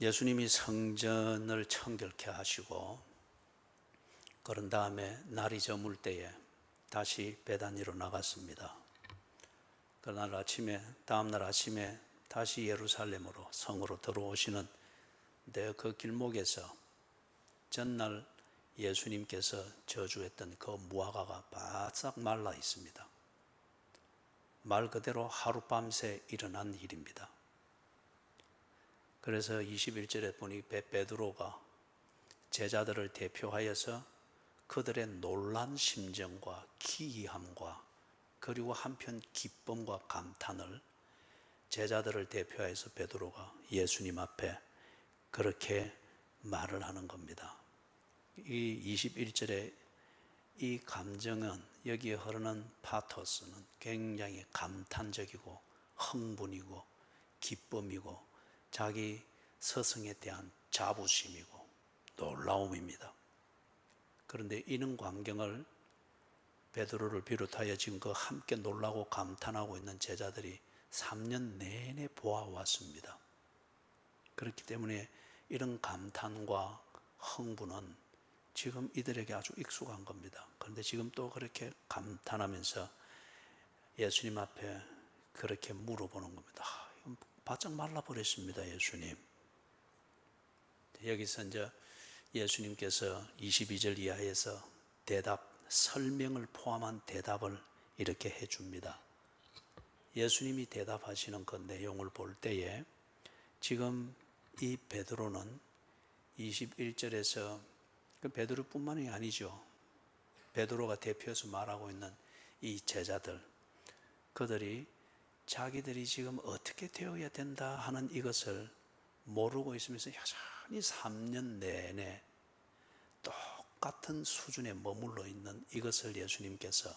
예수님이 성전을 청결케 하시고 그런 다음에 날이 저물 때에 다시 베다니로 나갔습니다. 다음 날 아침에 다시 예루살렘으로 성으로 들어오시는 그 길목에서 전날 예수님께서 저주했던 그 무화과가 바싹 말라 있습니다. 말 그대로 하룻밤새 일어난 일입니다. 그래서 21절에 보니 베드로가 제자들을 대표하여서 그들의 놀란 심정과 기이함과 그리고 한편 기쁨과 감탄을 제자들을 대표해서 베드로가 예수님 앞에 그렇게 말을 하는 겁니다. 이 21절에 이 감정은, 여기에 흐르는 파토스는 굉장히 감탄적이고 흥분이고 기쁨이고 자기 스승에 대한 자부심이고 놀라움입니다. 그런데 이런 광경을 베드로를 비롯하여 지금 그 함께 놀라고 감탄하고 있는 제자들이 3년 내내 보아왔습니다. 그렇기 때문에 이런 감탄과 흥분은 지금 이들에게 아주 익숙한 겁니다. 그런데 지금 또 그렇게 감탄하면서 예수님 앞에 그렇게 물어보는 겁니다. 바짝 말라버렸습니다, 예수님. 여기서 이제 예수님께서 22절 이하에서 설명을 포함한 대답을 이렇게 해줍니다. 예수님이 대답하시는 그 내용을 볼 때에 지금 이 베드로는 21절에서 그 베드로뿐만이 아니죠. 베드로가 대표해서 말하고 있는 이 제자들, 그들이 자기들이 지금 어떻게 되어야 된다 하는 이것을 모르고 있으면서 여전히 3년 내내 똑같은 수준에 머물러 있는 이것을 예수님께서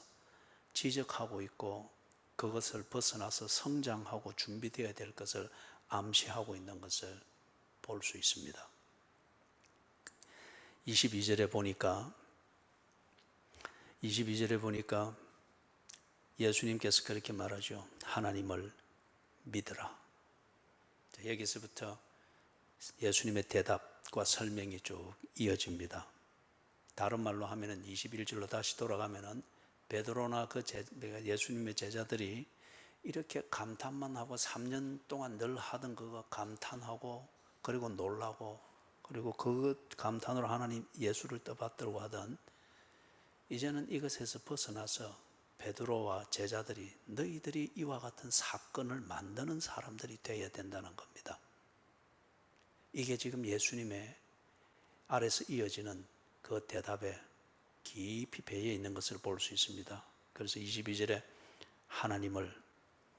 지적하고 있고 그것을 벗어나서 성장하고 준비되어야 될 것을 암시하고 있는 것을 볼 수 있습니다. 22절에 보니까 예수님께서 그렇게 말하죠. 하나님을 믿으라. 여기서부터 예수님의 대답과 설명이 쭉 이어집니다. 다른 말로 하면은 21절로 다시 돌아가면은 베드로나 예수님의 제자들이 이렇게 감탄만 하고 3년 동안 늘 하던 그거 감탄하고 그리고 놀라고 그리고 그 감탄으로 하나님 예수를 떠받들고 하던, 이제는 이것에서 벗어나서 베드로와 제자들이 너희들이 이와 같은 사건을 만드는 사람들이 되어야 된다는 겁니다. 이게 지금 예수님의 아래서 이어지는 그 대답에 깊이 배어 있는 것을 볼 수 있습니다. 그래서 22절에 하나님을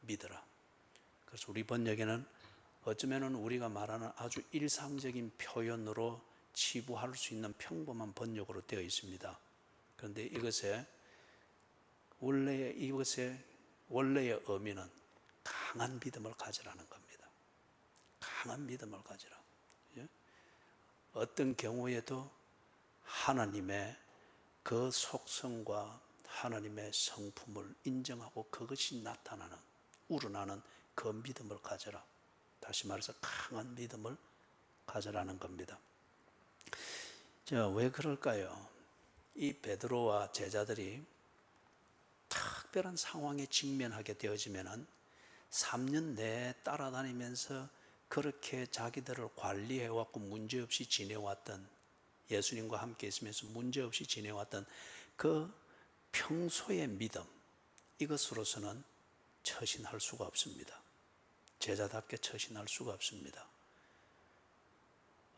믿으라. 그래서 우리 번역에는 어쩌면 우리가 말하는 아주 일상적인 표현으로 치부할 수 있는 평범한 번역으로 되어 있습니다. 그런데 이것의 원래의 의미는 강한 믿음을 가지라는 겁니다. 강한 믿음을 가지라. 어떤 경우에도 하나님의 그 속성과 하나님의 성품을 인정하고 그것이 우러나는 그 믿음을 가져라. 다시 말해서 강한 믿음을 가져라는 겁니다. 왜 그럴까요? 이 베드로와 제자들이 특별한 상황에 직면하게 되어지면은 3년 내에 따라다니면서 그렇게 자기들을 관리해왔고 문제없이 지내왔던, 예수님과 함께 있으면서 문제없이 지내왔던 그 평소의 믿음, 이것으로서는 처신할 수가 없습니다. 제자답게 처신할 수가 없습니다.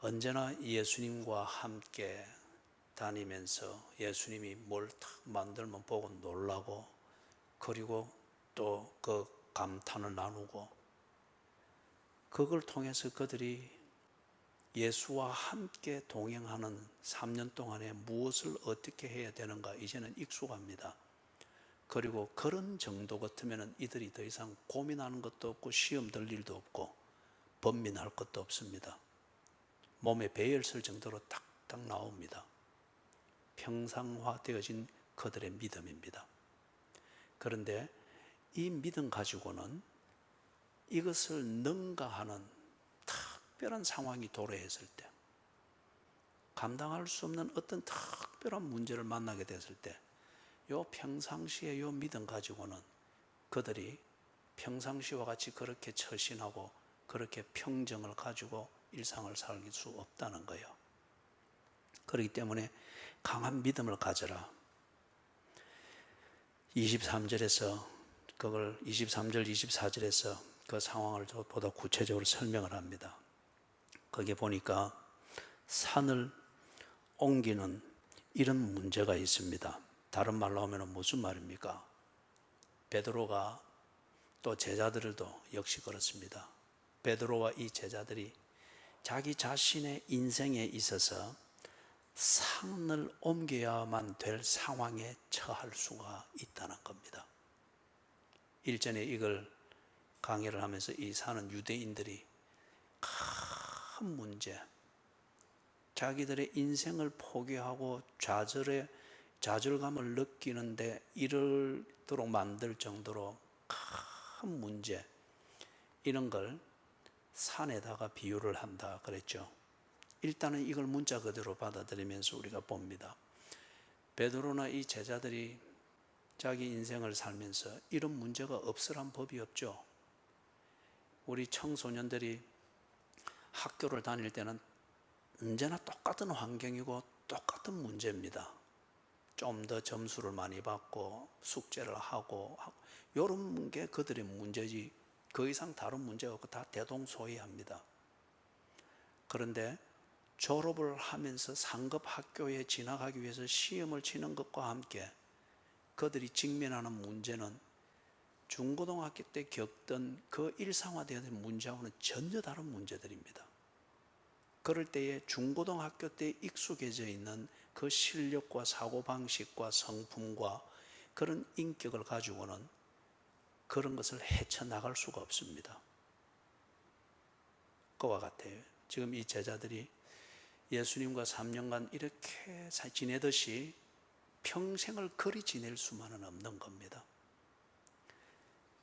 언제나 예수님과 함께 다니면서 예수님이 뭘 탁 만들면 보고 놀라고 그리고 또 그 감탄을 나누고, 그걸 통해서 그들이 예수와 함께 동행하는 3년 동안에 무엇을 어떻게 해야 되는가 이제는 익숙합니다. 그리고 그런 정도 같으면 이들이 더 이상 고민하는 것도 없고 시험 들 일도 없고 번민할 것도 없습니다. 몸에 배열 쓸 정도로 딱딱 나옵니다. 평상화되어진 그들의 믿음입니다. 그런데 이 믿음 가지고는 이것을 능가하는 특별한 상황이 도래했을 때, 감당할 수 없는 어떤 특별한 문제를 만나게 됐을 때, 요 평상시에 요 믿음 가지고는 그들이 평상시와 같이 그렇게 처신하고 그렇게 평정을 가지고 일상을 살 수 없다는 거예요. 그렇기 때문에 강한 믿음을 가져라. 23절에서 그걸 23절 24절에서 그 상황을 보다 구체적으로 설명을 합니다. 거기에 보니까 산을 옮기는 이런 문제가 있습니다. 다른 말로 하면 무슨 말입니까? 베드로가 또 제자들도 역시 그렇습니다. 베드로와 이 제자들이 자기 자신의 인생에 있어서 산을 옮겨야만 될 상황에 처할 수가 있다는 겁니다. 일전에 이걸 강의를 하면서 이 산은 유대인들이 큰 문제, 자기들의 인생을 포기하고 좌절감을 느끼는데 이르도록 만들 정도로 큰 문제, 이런 걸 산에다가 비유를 한다 그랬죠. 일단은 이걸 문자 그대로 받아들이면서 우리가 봅니다. 베드로나 이 제자들이 자기 인생을 살면서 이런 문제가 없으란 법이 없죠. 우리 청소년들이 학교를 다닐 때는 언제나 똑같은 환경이고 똑같은 문제입니다. 좀 더 점수를 많이 받고 숙제를 하고 이런 게 그들의 문제지 그 이상 다른 문제가 없고 다 대동소이합니다. 그런데 졸업을 하면서 상급 학교에 진학하기 위해서 시험을 치는 것과 함께 그들이 직면하는 문제는 중고등학교 때 겪던 그 일상화되는 문제하고는 전혀 다른 문제들입니다. 그럴 때에 중고등학교 때 익숙해져 있는 그 실력과 사고방식과 성품과 그런 인격을 가지고는 그런 것을 헤쳐나갈 수가 없습니다. 그와 같아요. 지금 이 제자들이 예수님과 3년간 이렇게 지내듯이 평생을 그리 지낼 수만은 없는 겁니다.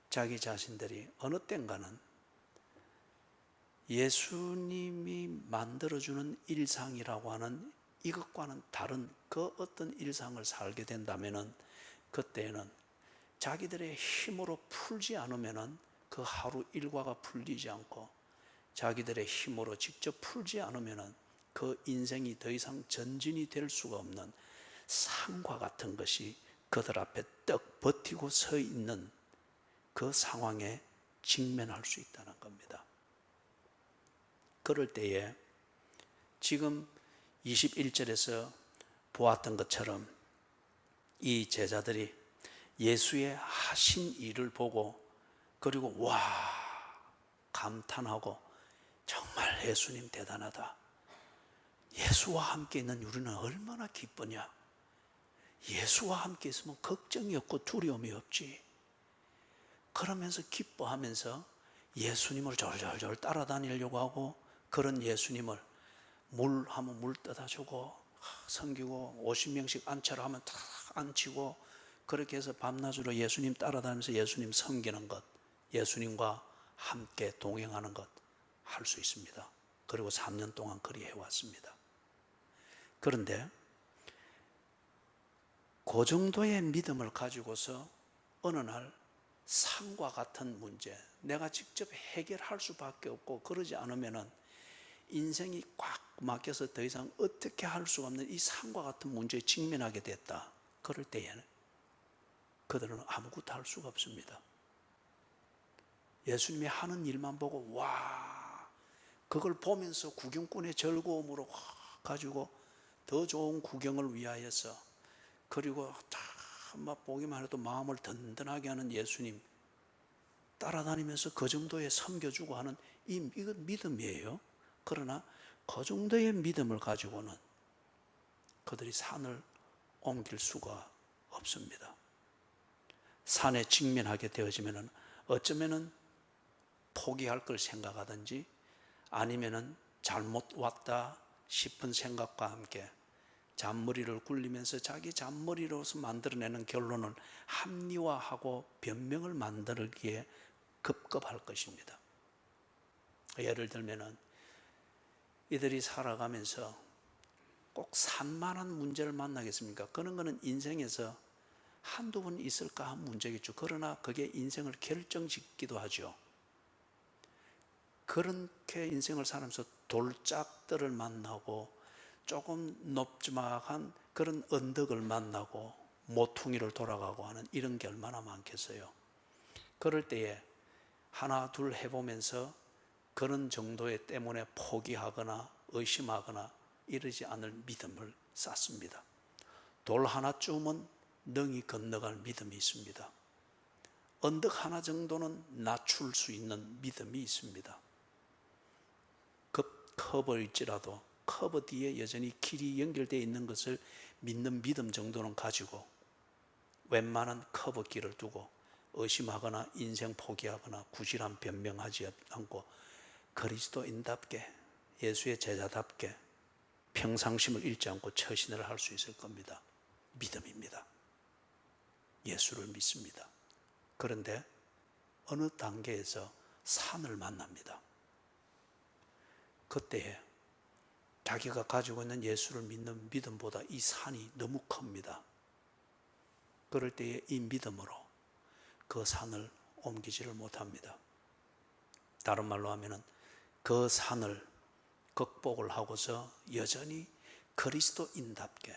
자기 자신들이 어느 땐가는 예수님이 만들어주는 일상이라고 하는 이것과는 다른 그 어떤 일상을 살게 된다면 그때에는 자기들의 힘으로 풀지 않으면 그 하루 일과가 풀리지 않고 자기들의 힘으로 직접 풀지 않으면 그 인생이 더 이상 전진이 될 수가 없는 산과 같은 것이 그들 앞에 떡 버티고 서 있는 그 상황에 직면할 수 있다는 겁니다. 그럴 때에 지금 21절에서 보았던 것처럼 이 제자들이 예수의 하신 일을 보고 그리고 와 감탄하고 정말 예수님 대단하다. 예수와 함께 있는 우리는 얼마나 기쁘냐. 예수와 함께 있으면 걱정이 없고 두려움이 없지. 그러면서 기뻐하면서 예수님을 졸졸졸 따라다니려고 하고 그런 예수님을 물 하면 물 떠다 주고 섬기고 50명씩 안차를 하면 다 앉히고 그렇게 해서 밤낮으로 예수님 따라다니면서 예수님 섬기는 것, 예수님과 함께 동행하는 것 할 수 있습니다. 그리고 3년 동안 그리 해왔습니다. 그런데 그 정도의 믿음을 가지고서 어느 날 산과 같은 문제, 내가 직접 해결할 수밖에 없고 그러지 않으면 인생이 꽉 막혀서 더 이상 어떻게 할 수가 없는 이 산과 같은 문제에 직면하게 됐다. 그럴 때에는 그들은 아무것도 할 수가 없습니다. 예수님이 하는 일만 보고 와 그걸 보면서 구경꾼의 즐거움으로 가지고 더 좋은 구경을 위하여서 그리고 막 보기만 해도 마음을 든든하게 하는 예수님 따라다니면서 그 정도의 섬겨주고 하는 이건 믿음이에요. 그러나 그 정도의 믿음을 가지고는 그들이 산을 옮길 수가 없습니다. 산에 직면하게 되어지면 어쩌면 포기할 걸 생각하든지 아니면 잘못 왔다 싶은 생각과 함께 잔머리를 굴리면서 자기 잔머리로서 만들어내는 결론을 합리화하고 변명을 만들기에 급급할 것입니다. 예를 들면 이들이 살아가면서 꼭 산만한 문제를 만나겠습니까? 그런 거는 인생에서 한두 번 있을까 한 문제겠죠. 그러나 그게 인생을 결정짓기도 하죠. 그렇게 인생을 살면서 돌짝들을 만나고 조금 높지막한 그런 언덕을 만나고 모퉁이를 돌아가고 하는 이런 게 얼마나 많겠어요. 그럴 때에 하나 둘 해보면서 그런 정도의 때문에 포기하거나 의심하거나 이러지 않을 믿음을 쌓습니다. 돌 하나쯤은 능히 건너갈 믿음이 있습니다. 언덕 하나 정도는 낮출 수 있는 믿음이 있습니다. 커버일지라도 커버 뒤에 여전히 길이 연결되어 있는 것을 믿는 믿음 정도는 가지고 웬만한 커버 길을 두고 의심하거나 인생 포기하거나 구실한 변명하지 않고 그리스도인답게 예수의 제자답게 평상심을 잃지 않고 처신을 할 수 있을 겁니다. 믿음입니다. 예수를 믿습니다. 그런데 어느 단계에서 산을 만납니다. 그때에 자기가 가지고 있는 예수를 믿는 믿음보다 이 산이 너무 큽니다. 그럴 때에 이 믿음으로 그 산을 옮기지를 못합니다. 다른 말로 하면은 그 산을 극복을 하고서 여전히 그리스도인답게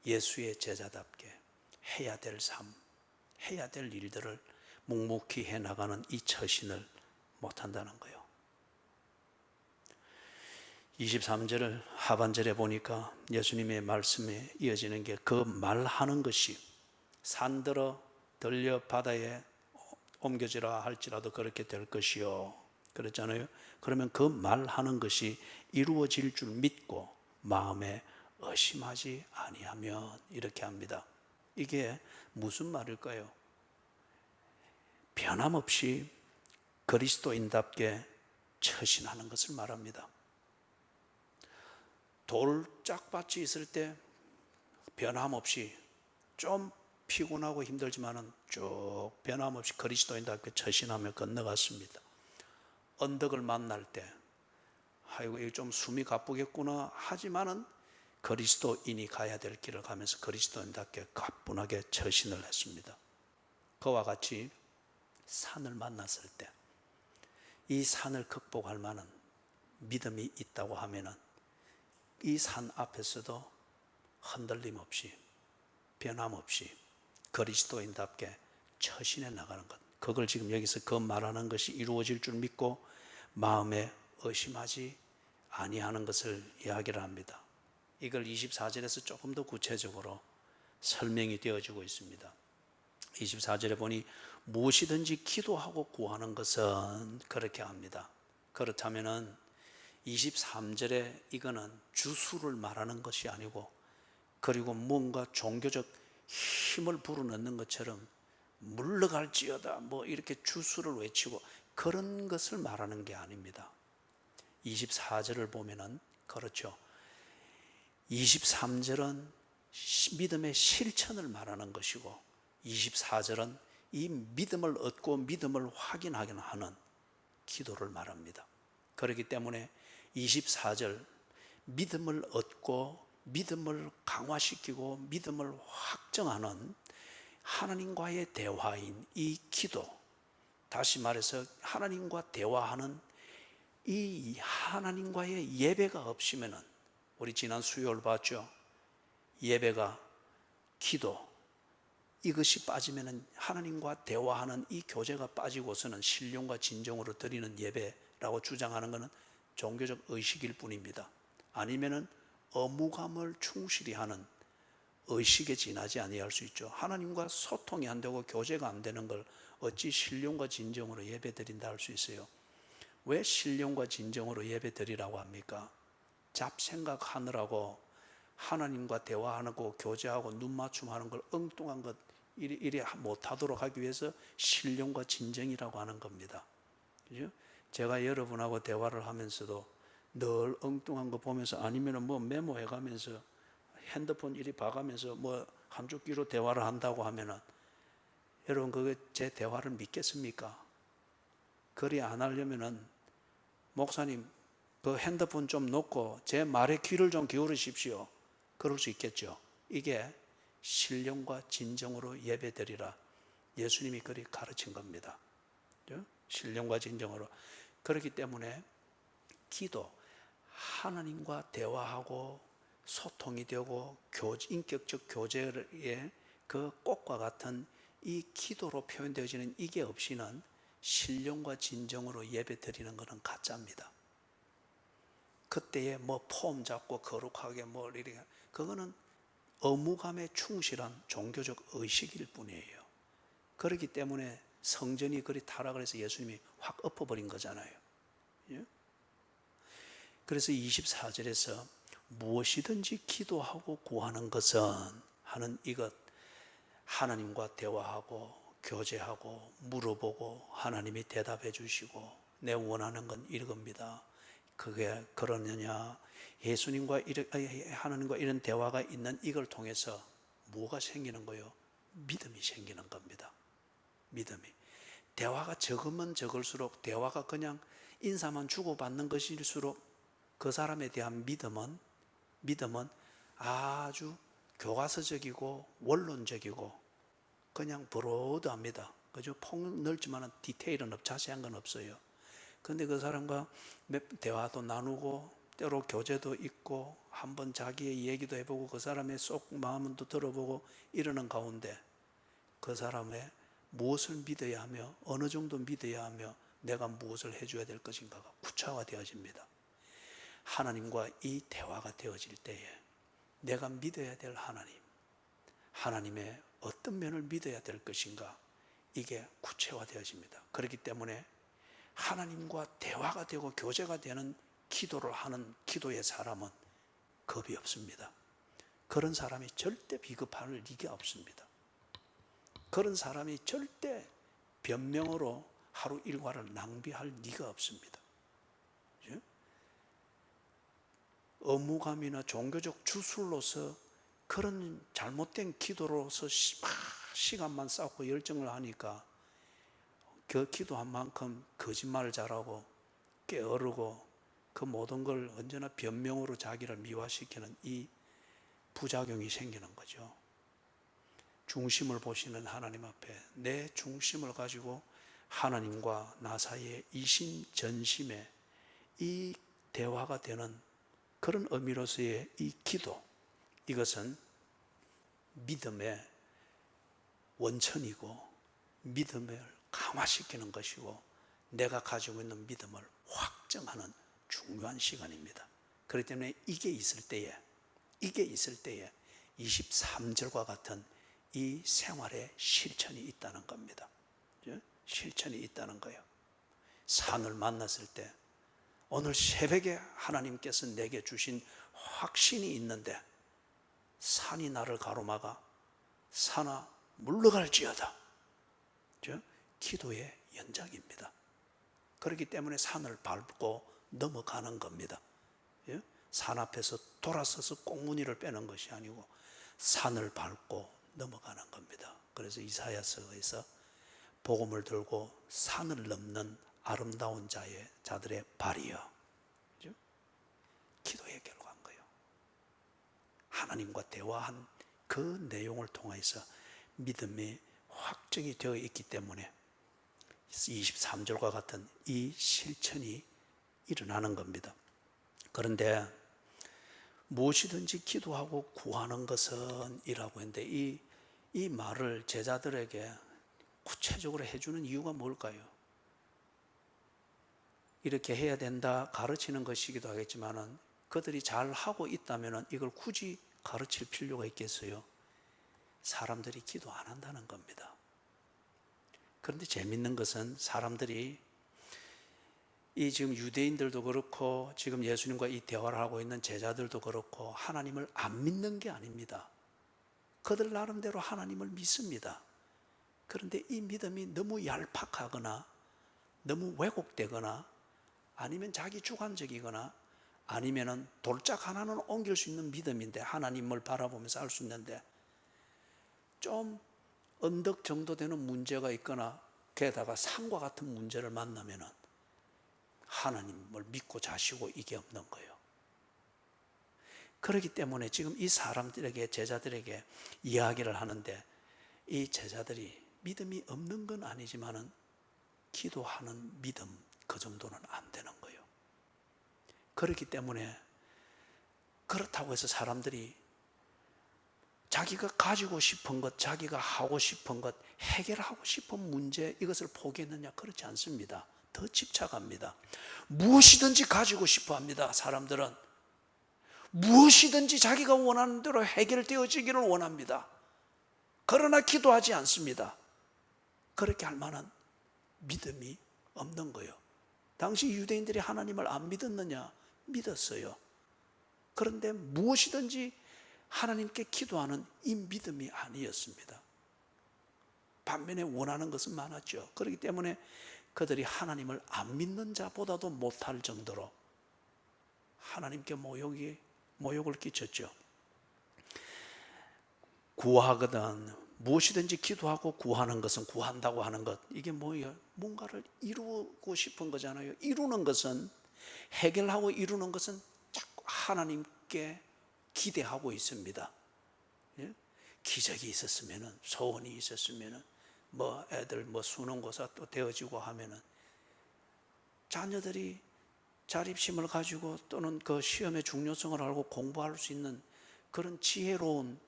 예수의 제자답게 해야 될 삶, 해야 될 일들을 묵묵히 해나가는 이 처신을 못한다는 거예요. 23절을 하반절에 보니까 예수님의 말씀에 이어지는 게 그 말하는 것이 산들어 들려 바다에 옮겨지라 할지라도 그렇게 될 것이요. 그랬잖아요. 그러면 그 말하는 것이 이루어질 줄 믿고 마음에 의심하지 아니하면 이렇게 합니다. 이게 무슨 말일까요? 변함없이 그리스도인답게 처신하는 것을 말합니다. 돌짝밭이 있을 때 변함없이 좀 피곤하고 힘들지만은 쭉 변함없이 그리스도인답게 처신하며 건너갔습니다. 언덕을 만날 때 아이고 이거 좀 숨이 가쁘겠구나 하지만은 그리스도인이 가야 될 길을 가면서 그리스도인답게 가뿐하게 처신을 했습니다. 그와 같이 산을 만났을 때 이 산을 극복할 만한 믿음이 있다고 하면은 이 산 앞에서도 흔들림 없이 변함없이 그리스도인답게 처신해 나가는 것, 그걸 지금 여기서 그 말하는 것이 이루어질 줄 믿고 마음에 의심하지 아니하는 것을 이야기를 합니다. 이걸 24절에서 조금 더 구체적으로 설명이 되어지고 있습니다. 24절에 보니 무엇이든지 기도하고 구하는 것은 그렇게 합니다. 그렇다면은 23절에 이거는 주수를 말하는 것이 아니고 그리고 뭔가 종교적 힘을 불어넣는 것처럼 물러갈지어다 뭐 이렇게 주수를 외치고 그런 것을 말하는 게 아닙니다. 24절을 보면은 그렇죠. 23절은 믿음의 실천을 말하는 것이고 24절은 이 믿음을 얻고 믿음을 확인하는 기도를 말합니다. 그렇기 때문에 24절 믿음을 얻고 믿음을 강화시키고 믿음을 확정하는 하나님과의 대화인 이 기도, 다시 말해서 하나님과 대화하는 이 하나님과의 예배가 없으면은 우리 지난 수요일 봤죠. 예배가 기도 이것이 빠지면은 하나님과 대화하는 이 교제가 빠지고서는 신령과 진정으로 드리는 예배라고 주장하는 것은 종교적 의식일 뿐입니다. 아니면은 의무감을 충실히 하는 의식에 지나지 아니할 수 있죠. 하나님과 소통이 안 되고 교제가 안 되는 걸 어찌 신령과 진정으로 예배 드린다 할 수 있어요? 왜 신령과 진정으로 예배 드리라고 합니까? 잡생각하느라고 하나님과 대화하고 교제하고 눈맞춤하는 걸 엉뚱한 것 이리 못하도록 하기 위해서 신령과 진정이라고 하는 겁니다. 그죠? 제가 여러분하고 대화를 하면서도 늘 엉뚱한 거 보면서 아니면 뭐 메모해 가면서 핸드폰 이리 봐가면서 뭐 한쪽 귀로 대화를 한다고 하면은 여러분 그게 제 대화를 믿겠습니까? 그리 안 하려면은 목사님 그 핸드폰 좀 놓고 제 말에 귀를 좀 기울이십시오. 그럴 수 있겠죠. 이게 신령과 진정으로 예배드리라. 예수님이 그리 가르친 겁니다. 신령과 진정으로. 그렇기 때문에 기도, 하나님과 대화하고 소통이 되고 인격적 교제의 그 꽃과 같은 이 기도로 표현되어지는 이게 없이는 신령과 진정으로 예배드리는 것은 가짜입니다. 그때에 뭐 폼 잡고 거룩하게 뭐 이렇게, 그거는 의무감에 충실한 종교적 의식일 뿐이에요. 그렇기 때문에 성전이 그리 타락을 해서 예수님이 확 엎어버린 거잖아요. 예? 그래서 24절에서 무엇이든지 기도하고 구하는 것은 하는 이것, 하나님과 대화하고 교제하고 물어보고 하나님이 대답해 주시고 내 원하는 건 이겁니다. 그게 그러느냐, 하나님과 이런 대화가 있는 이걸 통해서 뭐가 생기는 거예요? 믿음이 생기는 겁니다. 믿음이. 대화가 적으면 적을수록, 대화가 그냥 인사만 주고받는 것일수록 그 사람에 대한 믿음은 아주 교과서적이고 원론적이고 그냥 브로드합니다. 그죠? 폭 넓지만 디테일은 자세한 건 없어요. 그런데 그 사람과 대화도 나누고 때로 교제도 있고 한번 자기의 얘기도 해보고 그 사람의 속 마음도 들어보고 이러는 가운데 그 사람의 무엇을 믿어야 하며 어느 정도 믿어야 하며 내가 무엇을 해줘야 될 것인가가 구체화되어집니다. 하나님과 이 대화가 되어질 때에 내가 믿어야 될 하나님의 어떤 면을 믿어야 될 것인가, 이게 구체화되어집니다. 그렇기 때문에 하나님과 대화가 되고 교제가 되는 기도를 하는 기도의 사람은 겁이 없습니다. 그런 사람이 절대 비겁할 리가 없습니다. 그런 사람이 절대 변명으로 하루 일과를 낭비할 리가 없습니다. 의무감이나 종교적 주술로서 그런 잘못된 기도로서 시간만 쌓고 열정을 하니까 그 기도한 만큼 거짓말을 잘하고 게으르고 그 모든 걸 언제나 변명으로 자기를 미화시키는 이 부작용이 생기는 거죠. 중심을 보시는 하나님 앞에 내 중심을 가지고 하나님과 나 사이의 이심전심의 이 대화가 되는 그런 의미로서의 이 기도, 이것은 믿음의 원천이고 믿음을 강화시키는 것이고 내가 가지고 있는 믿음을 확정하는 중요한 시간입니다. 그렇기 때문에 이게 있을 때에 23절과 같은 이 생활의 실천이 있다는 겁니다. 실천이 있다는 거예요. 산을 만났을 때 오늘 새벽에 하나님께서 내게 주신 확신이 있는데 산이 나를 가로막아 산아 물러갈지어다. 기도의 연장입니다. 그렇기 때문에 산을 밟고 넘어가는 겁니다. 산 앞에서 돌아서서 꽁무니를 빼는 것이 아니고 산을 밟고 넘어가는 겁니다. 그래서 이사야서에서 복음을 들고 산을 넘는 아름다운 자들의 발이여. 기도의 결과인 거예요. 하나님과 대화한 그 내용을 통해서 믿음이 확정이 되어 있기 때문에 23절과 같은 이 실천이 일어나는 겁니다. 그런데 무엇이든지 기도하고 구하는 것은 이라고 했는데 이 말을 제자들에게 구체적으로 해주는 이유가 뭘까요? 이렇게 해야 된다 가르치는 것이기도 하겠지만은 그들이 잘 하고 있다면 이걸 굳이 가르칠 필요가 있겠어요? 사람들이 기도 안 한다는 겁니다. 그런데 재밌는 것은 사람들이 이 지금 유대인들도 그렇고 지금 예수님과 이 대화를 하고 있는 제자들도 그렇고 하나님을 안 믿는 게 아닙니다. 그들 나름대로 하나님을 믿습니다. 그런데 이 믿음이 너무 얄팍하거나 너무 왜곡되거나 아니면 자기 주관적이거나 아니면은 돌짝 하나는 옮길 수 있는 믿음인데 하나님을 바라보면서 할 수 있는데 좀 언덕 정도 되는 문제가 있거나 게다가 산과 같은 문제를 만나면은 하나님을 믿고 자시고 이게 없는 거예요. 그렇기 때문에 지금 이 사람들에게, 제자들에게 이야기를 하는데, 이 제자들이 믿음이 없는 건 아니지만은 기도하는 믿음 그 정도는 안 되는 거예요. 그렇기 때문에 그렇다고 해서 사람들이 자기가 가지고 싶은 것, 자기가 하고 싶은 것, 해결하고 싶은 문제, 이것을 포기했느냐? 그렇지 않습니다. 더 집착합니다. 무엇이든지 가지고 싶어 합니다. 사람들은 무엇이든지 자기가 원하는 대로 해결되어지기를 원합니다. 그러나 기도하지 않습니다. 그렇게 할 만한 믿음이 없는 거예요. 당시 유대인들이 하나님을 안 믿었느냐? 믿었어요. 그런데 무엇이든지 하나님께 기도하는 이 믿음이 아니었습니다. 반면에 원하는 것은 많았죠. 그렇기 때문에 그들이 하나님을 안 믿는 자보다도 못할 정도로 하나님께 모욕을 끼쳤죠. 구하거든, 무엇이든지 기도하고 구하는 것은, 구한다고 하는 것, 이게 뭐예요? 뭔가를 이루고 싶은 거잖아요. 이루는 것은, 해결하고 이루는 것은 자꾸 하나님께 기대하고 있습니다. 예? 기적이 있었으면은, 소원이 있었으면은, 애들 수능고사 또 되어지고 하면은, 자녀들이 자립심을 가지고 또는 그 시험의 중요성을 알고 공부할 수 있는 그런 지혜로운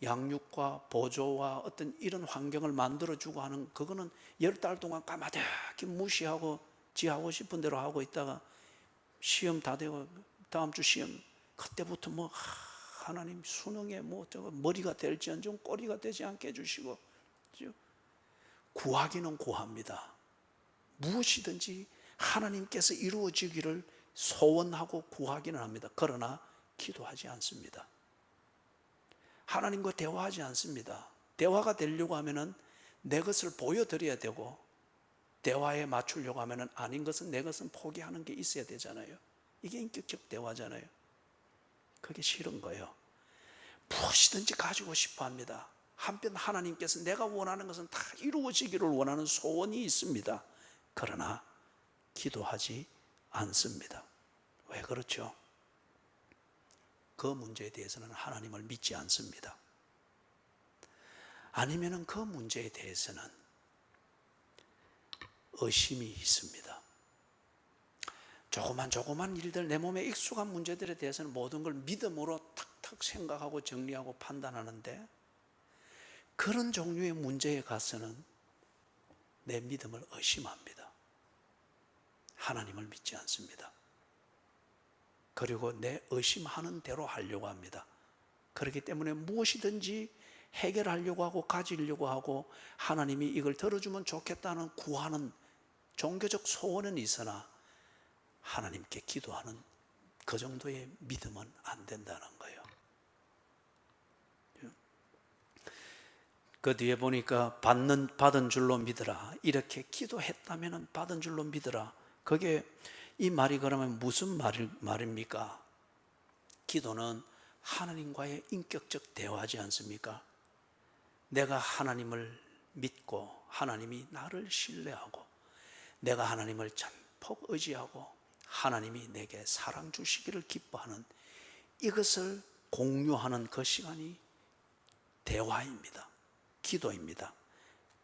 양육과 보조와 어떤 이런 환경을 만들어주고 하는, 그거는 10달 동안 까마득히 무시하고 지 하고 싶은 대로 하고 있다가 시험 다 되고 다음 주 시험, 그때부터 하나님 수능에 저거 머리가 될지언정 꼬리가 되지 않게 해주시고, 구하기는 구합니다. 무엇이든지 하나님께서 이루어지기를 소원하고 구하기는 합니다. 그러나 기도하지 않습니다. 하나님과 대화하지 않습니다. 대화가 되려고 하면은 내 것을 보여드려야 되고, 대화에 맞추려고 하면은 아닌 것은, 내 것은 포기하는 게 있어야 되잖아요. 이게 인격적 대화잖아요. 그게 싫은 거예요. 무엇이든지 가지고 싶어 합니다. 한편 하나님께서 내가 원하는 것은 다 이루어지기를 원하는 소원이 있습니다. 그러나 기도하지 않습니다. 왜 그렇죠? 그 문제에 대해서는 하나님을 믿지 않습니다. 아니면은 그 문제에 대해서는 의심이 있습니다. 조그만 일들, 내 몸에 익숙한 문제들에 대해서는 모든 걸 믿음으로 탁탁 생각하고 정리하고 판단하는데, 그런 종류의 문제에 가서는 내 믿음을 의심합니다. 하나님을 믿지 않습니다. 그리고 내 의심하는 대로 하려고 합니다. 그렇기 때문에 무엇이든지 해결하려고 하고 가지려고 하고, 하나님이 이걸 들어주면 좋겠다는 구하는 종교적 소원은 있으나 하나님께 기도하는 그 정도의 믿음은 안 된다는 거예요. 그 뒤에 보니까 받은 줄로 믿으라, 이렇게 기도했다면 받은 줄로 믿으라. 그게, 이 말이 그러면 무슨 말입니까? 기도는 하나님과의 인격적 대화지 않습니까? 내가 하나님을 믿고 하나님이 나를 신뢰하고 내가 하나님을 전폭 의지하고 하나님이 내게 사랑 주시기를 기뻐하는, 이것을 공유하는 그 시간이 대화입니다. 기도입니다.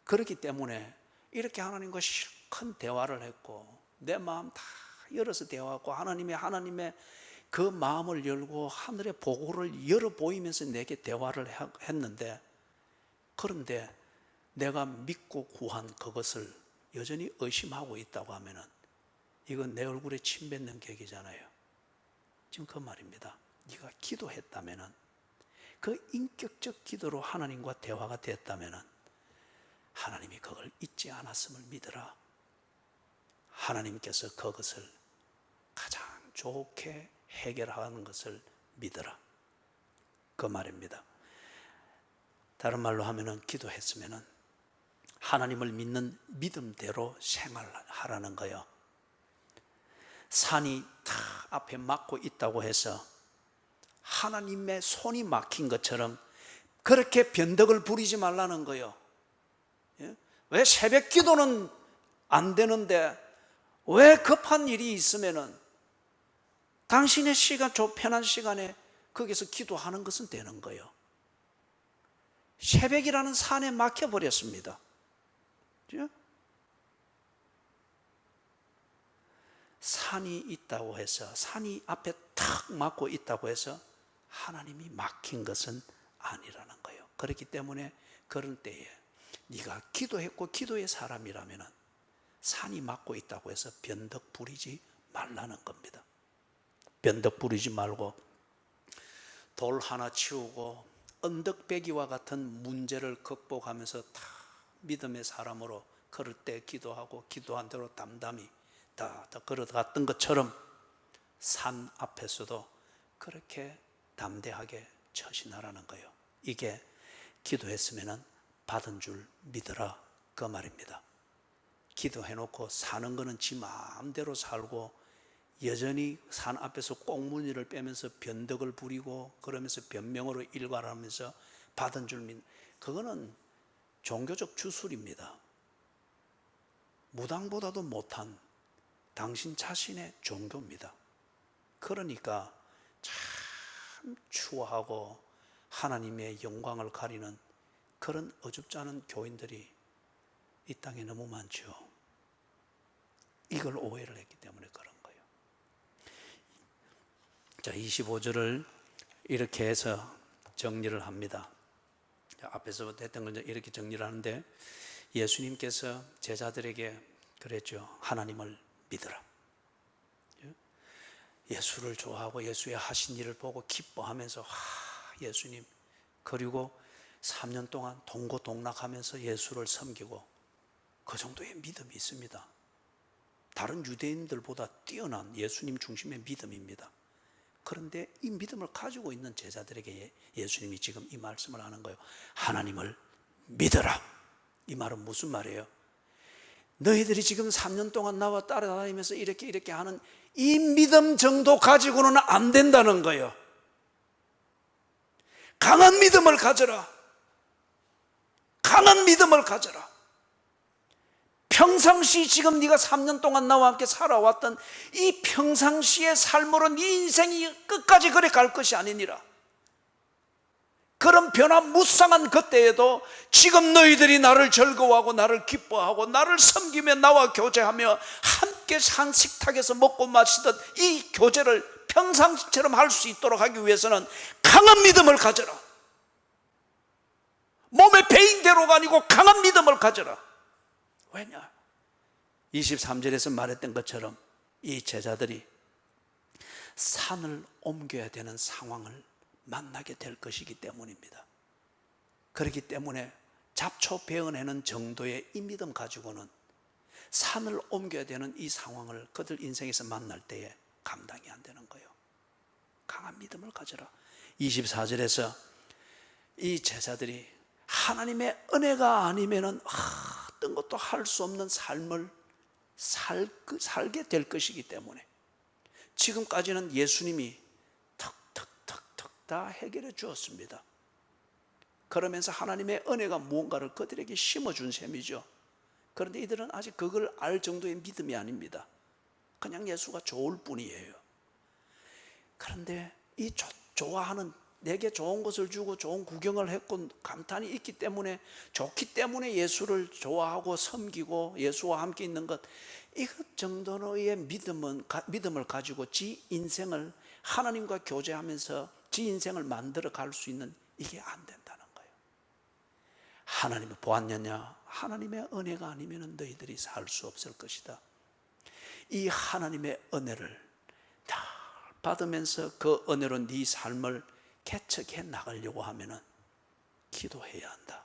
그렇기 때문에 이렇게 하나님과 실컷 대화를 했고, 내 마음 다 열어서 대화하고, 하나님의 그 마음을 열고 하늘의 보고를 열어 보이면서 내게 대화를 했는데, 그런데 내가 믿고 구한 그것을 여전히 의심하고 있다고 하면은, 이건 내 얼굴에 침 뱉는 격이잖아요. 지금 그 말입니다. 네가 기도했다면은, 그 인격적 기도로 하나님과 대화가 됐다면은, 하나님이 그걸 잊지 않았음을 믿으라. 하나님께서 그것을 가장 좋게 해결하는 것을 믿으라. 그 말입니다. 다른 말로 하면은, 기도했으면은 하나님을 믿는 믿음대로 생활하라는 거예요. 산이 다 앞에 막고 있다고 해서 하나님의 손이 막힌 것처럼 그렇게 변덕을 부리지 말라는 거예요. 왜 새벽 기도는 안 되는데 왜 급한 일이 있으면은 당신의 시간, 편한 시간에 거기서 기도하는 것은 되는 거예요. 새벽이라는 산에 막혀버렸습니다. 그죠? 산이 있다고 해서, 산이 앞에 탁 막고 있다고 해서 하나님이 막힌 것은 아니라는 거예요. 그렇기 때문에 그럴 때에 네가 기도했고 기도의 사람이라면 산이 막고 있다고 해서 변덕 부리지 말라는 겁니다. 변덕 부리지 말고 돌 하나 치우고 언덕배기와 같은 문제를 극복하면서 다 믿음의 사람으로 걸을 때 기도하고 기도한 대로 담담히 다 걸어갔던 것처럼 산 앞에서도 그렇게 담대하게 처신하라는 거예요. 이게 기도했으면 받은 줄 믿으라, 그 말입니다. 기도해놓고 사는 거는 지 마음대로 살고 여전히 산 앞에서 꽁무니를 빼면서 변덕을 부리고 그러면서 변명으로 일관하면서 받은 줄 믿는, 그거는 종교적 주술입니다. 무당보다도 못한 당신 자신의 종교입니다. 그러니까 참 추워하고 하나님의 영광을 가리는 그런 어줍지 않은 교인들이 이 땅에 너무 많죠. 이걸 오해를 했기 때문에 그런 거예요. 자, 25절을 이렇게 해서 정리를 합니다. 앞에서 했던 걸 이렇게 정리를 하는데, 예수님께서 제자들에게 그랬죠. 하나님을 믿으라. 예수를 좋아하고 예수의 하신 일을 보고 기뻐하면서 예수님, 그리고 3년 동안 동고동락하면서 예수를 섬기고 그 정도의 믿음이 있습니다. 다른 유대인들보다 뛰어난 예수님 중심의 믿음입니다. 그런데 이 믿음을 가지고 있는 제자들에게 예수님이 지금 이 말씀을 하는 거예요. 하나님을 믿어라. 이 말은 무슨 말이에요? 너희들이 지금 3년 동안 나와 따라다니면서 이렇게 하는 이 믿음 정도 가지고는 안 된다는 거예요. 강한 믿음을 가져라. 강한 믿음을 가져라. 평상시 지금 네가 3년 동안 나와 함께 살아왔던 이 평상시의 삶으로 네 인생이 끝까지 그래 갈 것이 아니니라. 그런 변화무쌍한 그때에도 지금 너희들이 나를 즐거워하고 나를 기뻐하고 나를 섬기며 나와 교제하며 함께 한 식탁에서 먹고 마시던 이 교제를 평상시처럼 할 수 있도록 하기 위해서는 강한 믿음을 가져라. 몸의 배인대로가 아니고 강한 믿음을 가져라. 왜냐? 23절에서 말했던 것처럼 이 제자들이 산을 옮겨야 되는 상황을 만나게 될 것이기 때문입니다. 그렇기 때문에 잡초 베어내는 정도의 이 믿음 가지고는 산을 옮겨야 되는 이 상황을 그들 인생에서 만날 때에 감당이 안 되는 거예요. 강한 믿음을 가져라. 24절에서 이 제자들이 하나님의 은혜가 아니면은 어떤 것도 할 수 없는 삶을 살게 될 것이기 때문에 지금까지는 예수님이 턱턱턱턱 다 해결해 주었습니다. 그러면서 하나님의 은혜가 무언가를 그들에게 심어준 셈이죠. 그런데 이들은 아직 그걸 알 정도의 믿음이 아닙니다. 그냥 예수가 좋을 뿐이에요. 그런데 이 좋아하는, 내게 좋은 것을 주고 좋은 구경을 했고 감탄이 있기 때문에, 좋기 때문에 예수를 좋아하고 섬기고 예수와 함께 있는 것, 이것 정도의 믿음을 가지고 지 인생을 하나님과 교제하면서 지 인생을 만들어 갈 수 있는, 이게 안 된다는 거예요. 하나님을 보았느냐? 하나님의 은혜가 아니면 너희들이 살 수 없을 것이다. 이 하나님의 은혜를 다 받으면서 그 은혜로 네 삶을 개척해 나가려고 하면은 기도해야 한다.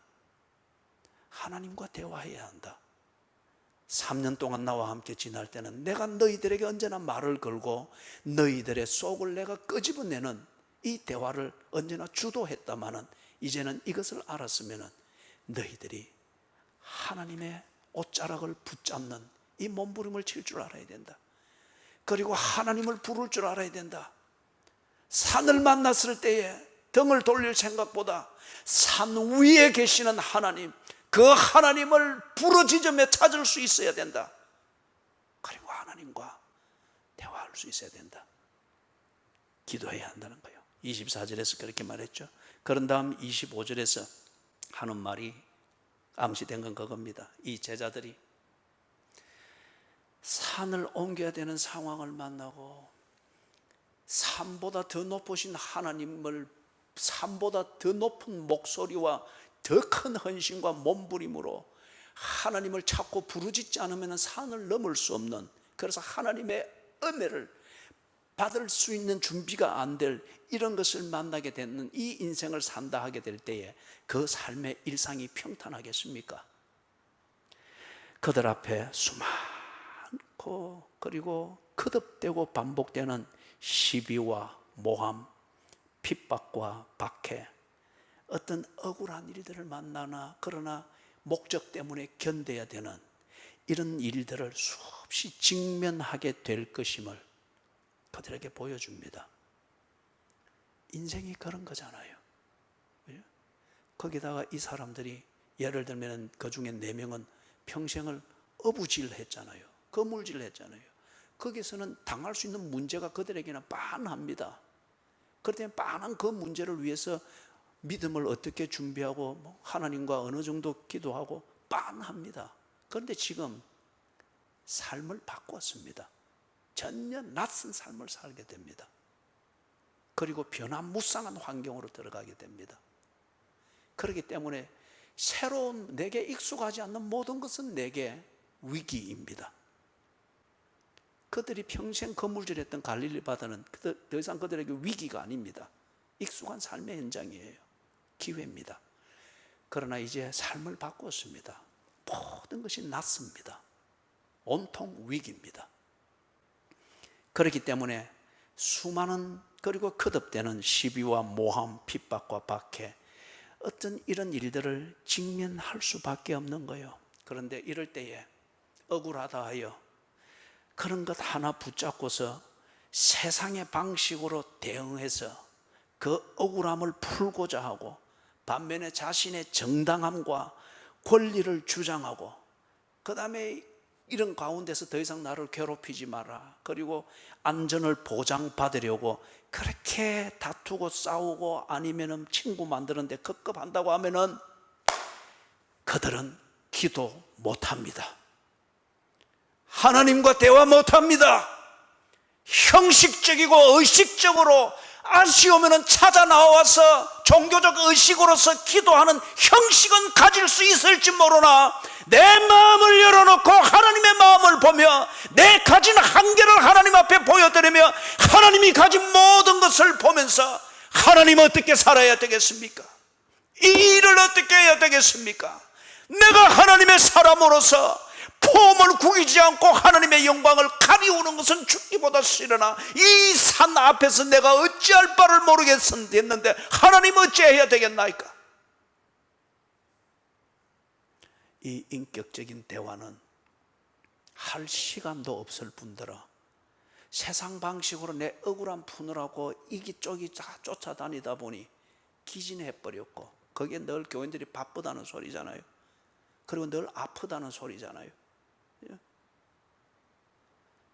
하나님과 대화해야 한다. 3년 동안 나와 함께 지날 때는 내가 너희들에게 언제나 말을 걸고 너희들의 속을 내가 끄집어내는 이 대화를 언제나 주도했다마는, 이제는 이것을 알았으면은 너희들이 하나님의 옷자락을 붙잡는 이 몸부림을 칠 줄 알아야 된다. 그리고 하나님을 부를 줄 알아야 된다. 산을 만났을 때에 등을 돌릴 생각보다 산 위에 계시는 하나님, 그 하나님을 부르짖으며 찾을 수 있어야 된다. 그리고 하나님 기도할 수 있어야 된다. 기도해야 한다는 거예요. 24절에서 그렇게 말했죠. 그런 다음 25절에서 하는 말이 암시된 건 그겁니다. 이 제자들이 산을 옮겨야 되는 상황을 만나고 산보다 더 높으신 하나님을 산보다 더 높은 목소리와 더 큰 헌신과 몸부림으로 하나님을 찾고 부르짖지 않으면 산을 넘을 수 없는, 그래서 하나님의 은혜를 받을 수 있는 준비가 안 될 이런 것을 만나게 되는 이 인생을 산다 하게 될 때에 그 삶의 일상이 평탄하겠습니까? 그들 앞에 수많고 그리고 거듭되고 반복되는 시비와 모함, 핍박과 박해, 어떤 억울한 일들을 만나나 그러나 목적 때문에 견뎌야 되는 이런 일들을 수없이 직면하게 될 것임을 그들에게 보여줍니다. 인생이 그런 거잖아요. 거기다가 이 사람들이 예를 들면 그 중에 4명은 평생을 어부질했잖아요. 거물질했잖아요. 거기서는 당할 수 있는 문제가 그들에게는 빤합니다. 그럴 때 빤한 그 문제를 위해서 믿음을 어떻게 준비하고 하나님과 어느 정도 기도하고 빤합니다. 그런데 지금 삶을 바꿨습니다. 전혀 낯선 삶을 살게 됩니다. 그리고 변화무쌍한 환경으로 들어가게 됩니다. 그렇기 때문에 새로운, 내게 익숙하지 않는 모든 것은 내게 위기입니다. 그들이 평생 거물질했던 갈릴리 바다는 더 이상 그들에게 위기가 아닙니다. 익숙한 삶의 현장이에요. 기회입니다. 그러나 이제 삶을 바꿨습니다. 모든 것이 낯섭니다. 온통 위기입니다. 그렇기 때문에 수많은 그리고 거듭되는 시비와 모함, 핍박과 박해, 어떤 이런 일들을 직면할 수밖에 없는 거예요. 그런데 이럴 때에 억울하다 하여 그런 것 하나 붙잡고서 세상의 방식으로 대응해서 그 억울함을 풀고자 하고, 반면에 자신의 정당함과 권리를 주장하고, 그 다음에 이런 가운데서 더 이상 나를 괴롭히지 마라, 그리고 안전을 보장받으려고 그렇게 다투고 싸우고 아니면은 친구 만드는데 급급한다고 하면은 그들은 기도 못합니다. 하나님과 대화 못합니다. 형식적이고 의식적으로 아쉬우면 찾아 나와서 종교적 의식으로서 기도하는 형식은 가질 수 있을지 모르나, 내 마음을 열어놓고 하나님의 마음을 보며 내 가진 한계를 하나님 앞에 보여드리며 하나님이 가진 모든 것을 보면서 하나님 어떻게 살아야 되겠습니까? 이 일을 어떻게 해야 되겠습니까? 내가 하나님의 사람으로서 폼을 구기지 않고 하나님의 영광을 가리우는 것은 죽기보다 싫으나 이 산 앞에서 내가 어찌할 바를 모르겠는데 하나님 어찌해야 되겠나이까? 이 인격적인 대화는 할 시간도 없을 뿐더러 세상 방식으로 내 억울함 푸느라고 이기저기 쫓아다니다 보니 기진해버렸고, 거기에 늘 교인들이 바쁘다는 소리잖아요. 그리고 늘 아프다는 소리잖아요.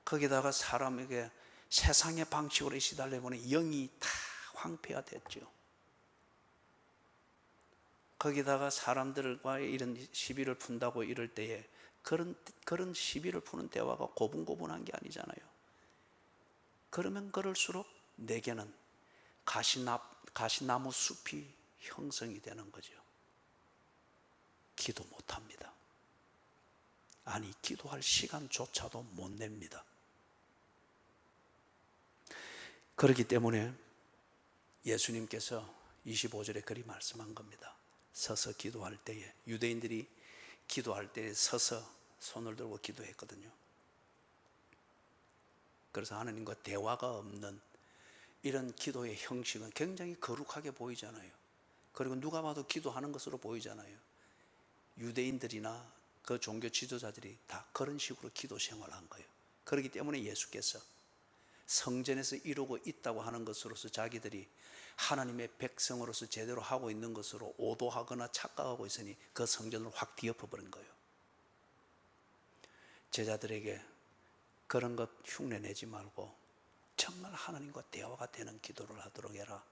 거기다가 사람에게 세상의 방식으로 시달려 보니 영이 다 황폐화 됐죠. 거기다가 사람들과의 이런 시비를 푼다고 이럴 때에 그런 시비를 푸는 대화가 고분고분한 게 아니잖아요. 그러면 그럴수록 내게는 가시나무 숲이 형성이 되는 거죠. 기도 못합니다. 아니, 기도할 시간조차도 못 냅니다. 그렇기 때문에 예수님께서 25절에 그리 말씀한 겁니다. 서서 기도할 때에, 유대인들이 기도할 때에 서서 손을 들고 기도했거든요. 그래서 하나님과 대화가 없는 이런 기도의 형식은 굉장히 거룩하게 보이잖아요. 그리고 누가 봐도 기도하는 것으로 보이잖아요. 유대인들이나 그 종교 지도자들이 다 그런 식으로 기도 생활한 거예요. 그렇기 때문에 예수께서 성전에서 이루고 있다고 하는 것으로서 자기들이 하나님의 백성으로서 제대로 하고 있는 것으로 오도하거나 착각하고 있으니 그 성전을 확 뒤엎어버린 거예요. 제자들에게 그런 것 흉내내지 말고 정말 하나님과 대화가 되는 기도를 하도록 해라.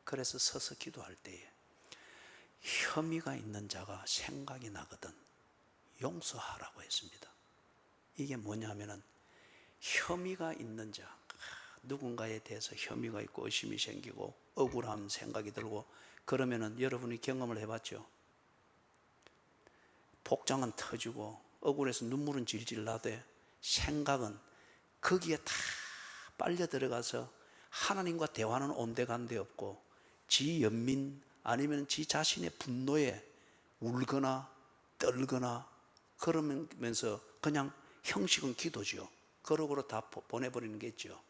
그래서 서서 기도할 때에 혐의가 있는 자가 생각이 나거든 용서하라고 했습니다. 이게 뭐냐면은 혐의가 있는 자, 누군가에 대해서 혐의가 있고 의심이 생기고 억울한 생각이 들고 그러면은 여러분이 경험을 해봤죠. 복장은 터지고 억울해서 눈물은 질질 나되 생각은 거기에 다 빨려 들어가서 하나님과 대화는 온데간데 없고 지 연민 아니면 지 자신의 분노에 울거나 떨거나 그러면서 그냥 형식은 기도죠. 그러고로 다 보내버리는 게 있죠.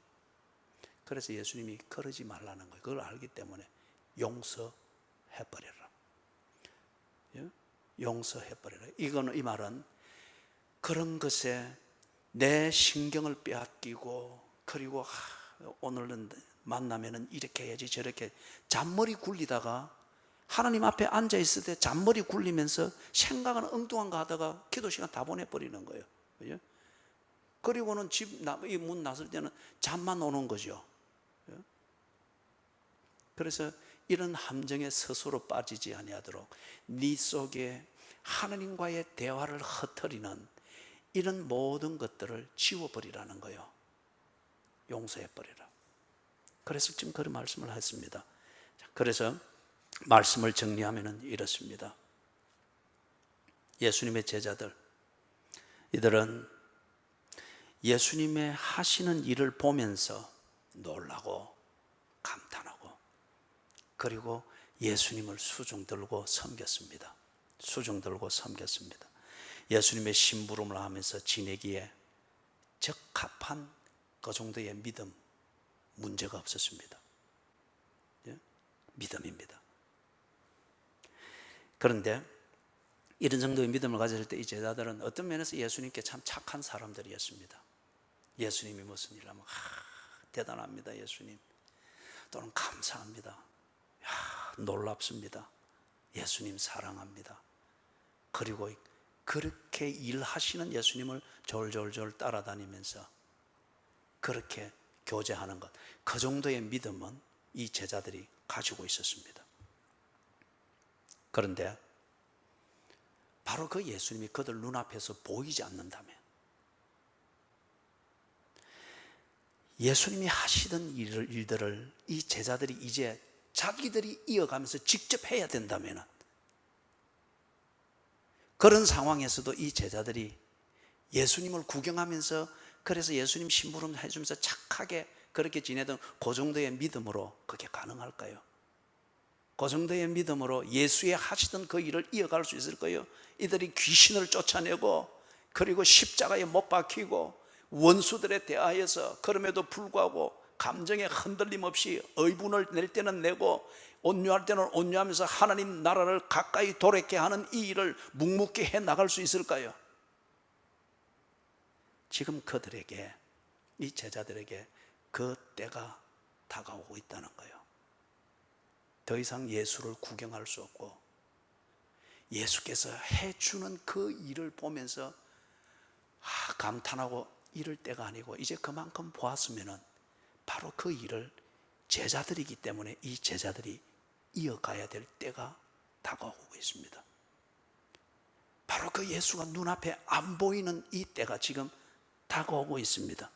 그래서 예수님이 그러지 말라는 거예요. 그걸 알기 때문에 용서해버려라. 용서해버려라. 이 말은 그런 것에 내 신경을 빼앗기고 그리고 오늘은 만나면은 이렇게 해야지 저렇게 잔머리 굴리다가 하나님 앞에 앉아 있을 때 잔머리 굴리면서 생각은 엉뚱한 거 하다가 기도 시간 다 보내버리는 거예요. 그죠? 그리고는 이 문 나설 때는 잠만 오는 거죠. 그래서 이런 함정에 스스로 빠지지 아니하도록 네 속에 하나님과의 대화를 흩트리는 이런 모든 것들을 지워버리라는 거예요. 용서해버리라. 그래서 지금 그런 말씀을 했습니다. 그래서 말씀을 정리하면 이렇습니다. 예수님의 제자들, 이들은 예수님의 하시는 일을 보면서 놀라고 감탄하고 그리고 예수님을 수종 들고 섬겼습니다. 수종 들고 섬겼습니다. 예수님의 심부름을 하면서 지내기에 적합한 그 정도의 믿음, 문제가 없었습니다. 믿음입니다. 그런데 이런 정도의 믿음을 가졌을 때 이 제자들은 어떤 면에서 예수님께 참 착한 사람들이었습니다. 예수님이 무슨 일을 하면 대단합니다 예수님, 또는 감사합니다, 놀랍습니다, 예수님 사랑합니다. 그리고 그렇게 일하시는 예수님을 졸졸졸 따라다니면서 그렇게 교제하는 것, 그 정도의 믿음은 이 제자들이 가지고 있었습니다. 그런데 바로 그 예수님이 그들 눈앞에서 보이지 않는다면, 예수님이 하시던 일들을 이 제자들이 이제 자기들이 이어가면서 직접 해야 된다면, 그런 상황에서도 이 제자들이 예수님을 구경하면서 그래서 예수님 심부름 해주면서 착하게 그렇게 지내던 그 정도의 믿음으로 그게 가능할까요? 그 정도의 믿음으로 예수의 하시던 그 일을 이어갈 수 있을까요? 이들이 귀신을 쫓아내고 그리고 십자가에 못 박히고 원수들에 대하여서 그럼에도 불구하고 감정에 흔들림 없이 의분을 낼 때는 내고 온유할 때는 온유하면서 하나님 나라를 가까이 도래케 하는 이 일을 묵묵히 해 나갈 수 있을까요? 지금 그들에게, 이 제자들에게 그 때가 다가오고 있다는 거예요. 더 이상 예수를 구경할 수 없고 예수께서 해주는 그 일을 보면서 감탄하고 이럴 때가 아니고 이제 그만큼 보았으면 바로 그 일을 제자들이기 때문에 이 제자들이 이어가야 될 때가 다가오고 있습니다. 바로 그 예수가 눈앞에 안 보이는 이 때가 지금 다가오고 있습니다.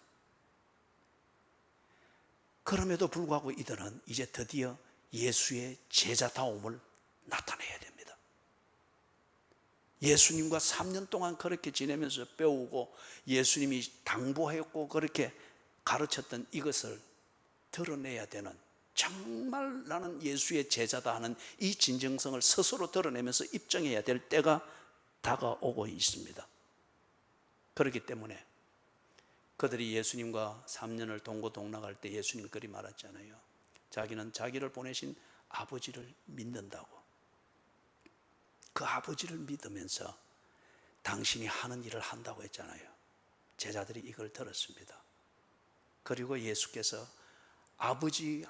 그럼에도 불구하고 이들은 이제 드디어 예수의 제자다움을 나타내야 됩니다. 예수님과 3년 동안 그렇게 지내면서 배우고 예수님이 당부했고 그렇게 가르쳤던 이것을 드러내야 되는, 정말 나는 예수의 제자다 하는 이 진정성을 스스로 드러내면서 입증해야 될 때가 다가오고 있습니다. 그렇기 때문에 그들이 예수님과 3년을 동고동락할 때 예수님이 그리 말했잖아요. 자기는 자기를 보내신 아버지를 믿는다고. 그 아버지를 믿으면서 당신이 하는 일을 한다고 했잖아요. 제자들이 이걸 들었습니다. 그리고 예수께서 아버지를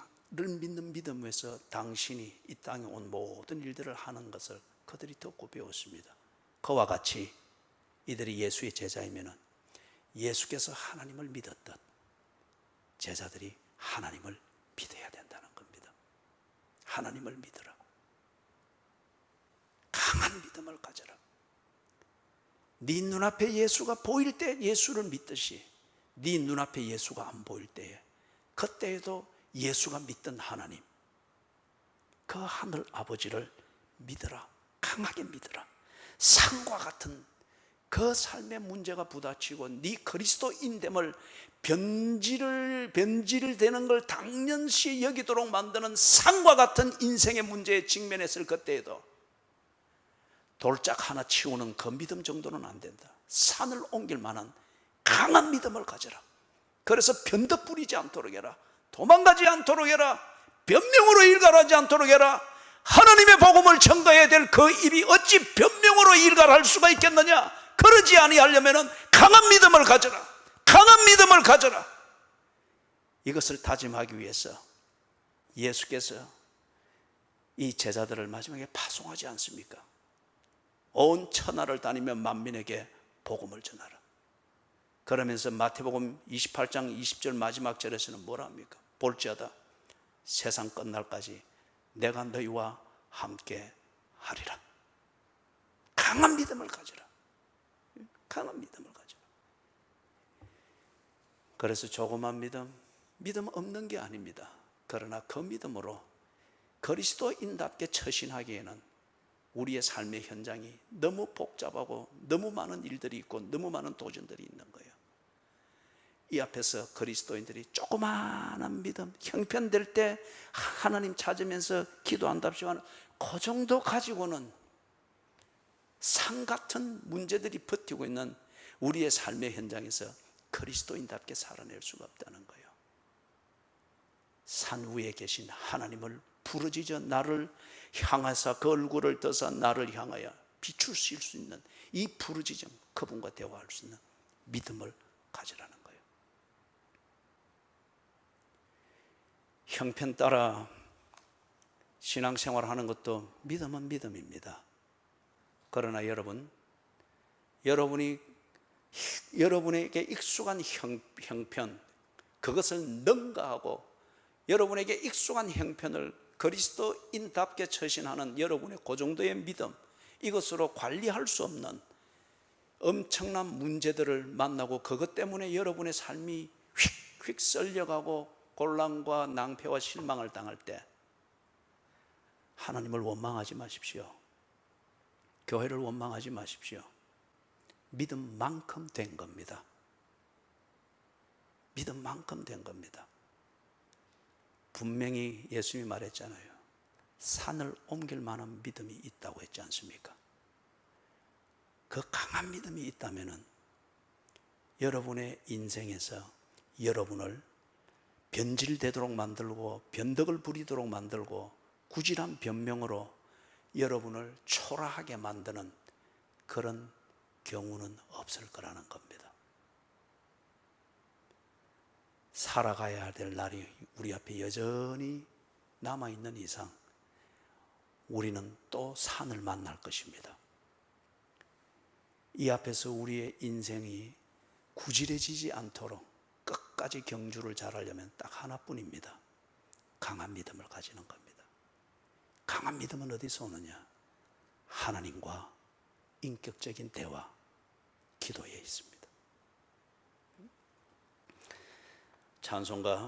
믿는 믿음에서 당신이 이 땅에 온 모든 일들을 하는 것을 그들이 듣고 배웠습니다. 그와 같이 이들이 예수의 제자이면 예수께서 하나님을 믿었듯 제자들이 하나님을 믿어야 된다는 겁니다. 하나님을 믿으라. 강한 믿음을 가져라. 네 눈앞에 예수가 보일 때 예수를 믿듯이 네 눈앞에 예수가 안 보일 때에 그때에도 예수가 믿던 하나님, 그 하늘 아버지를 믿으라. 강하게 믿으라. 산과 같은 그 삶의 문제가 부딪히고 네 그리스도인됨을 변질되는 걸 당연시 여기도록 만드는 산과 같은 인생의 문제에 직면했을 그때에도 돌짝 하나 치우는 그 믿음 정도는 안 된다. 산을 옮길 만한 강한 믿음을 가져라. 그래서 변덕 부리지 않도록 해라. 도망가지 않도록 해라. 변명으로 일갈하지 않도록 해라. 하나님의 복음을 전가해야 될 그 입이 어찌 변명으로 일갈할 수가 있겠느냐. 그러지 아니하려면 강한 믿음을 가져라. 강한 믿음을 가져라. 이것을 다짐하기 위해서 예수께서 이 제자들을 마지막에 파송하지 않습니까? 온 천하를 다니며 만민에게 복음을 전하라. 그러면서 마태복음 28장 20절 마지막 절에서는 뭐라 합니까? 볼지어다 세상 끝날까지 내가 너희와 함께 하리라. 강한 믿음을 가져라. 강한 믿음을 가져라. 그래서 조그만 믿음 없는 게 아닙니다. 그러나 그 믿음으로 그리스도인답게 처신하기에는 우리의 삶의 현장이 너무 복잡하고 너무 많은 일들이 있고 너무 많은 도전들이 있는 거예요. 이 앞에서 그리스도인들이 조그마한 믿음, 형편될 때 하나님 찾으면서 기도한답시만 그 정도 가지고는 산 같은 문제들이 버티고 있는 우리의 삶의 현장에서 그리스도인답게 살아낼 수가 없다는 거예요. 산 위에 계신 하나님을 부르짖어 나를 향하사 그 얼굴을 떠서 나를 향하여 비추실 수 있는 이 부르짖음, 그분과 대화할 수 있는 믿음을 가지라는 거예요. 형편 따라 신앙생활을 하는 것도 믿음은 믿음입니다. 그러나 여러분에게 익숙한 형편, 그것을 능가하고 여러분에게 익숙한 형편을 그리스도인답게 처신하는 여러분의 그 정도의 믿음, 이것으로 관리할 수 없는 엄청난 문제들을 만나고 그것 때문에 여러분의 삶이 휙휙 썰려가고 곤란과 낭패와 실망을 당할 때 하나님을 원망하지 마십시오. 교회를 원망하지 마십시오. 믿음만큼 된 겁니다. 믿음만큼 된 겁니다. 분명히 예수님이 말했잖아요. 산을 옮길 만한 믿음이 있다고 했지 않습니까? 그 강한 믿음이 있다면 여러분의 인생에서 여러분을 변질되도록 만들고 변덕을 부리도록 만들고 구질한 변명으로 여러분을 초라하게 만드는 그런 경우는 없을 거라는 겁니다. 살아가야 될 날이 우리 앞에 여전히 남아있는 이상 우리는 또 산을 만날 것입니다. 이 앞에서 우리의 인생이 구질해지지 않도록 끝까지 경주를 잘하려면 딱 하나뿐입니다. 강한 믿음을 가지는 겁니다. 강한 믿음은 어디서 오느냐? 하나님과 인격적인 대화, 기도에 있습니다. 찬송가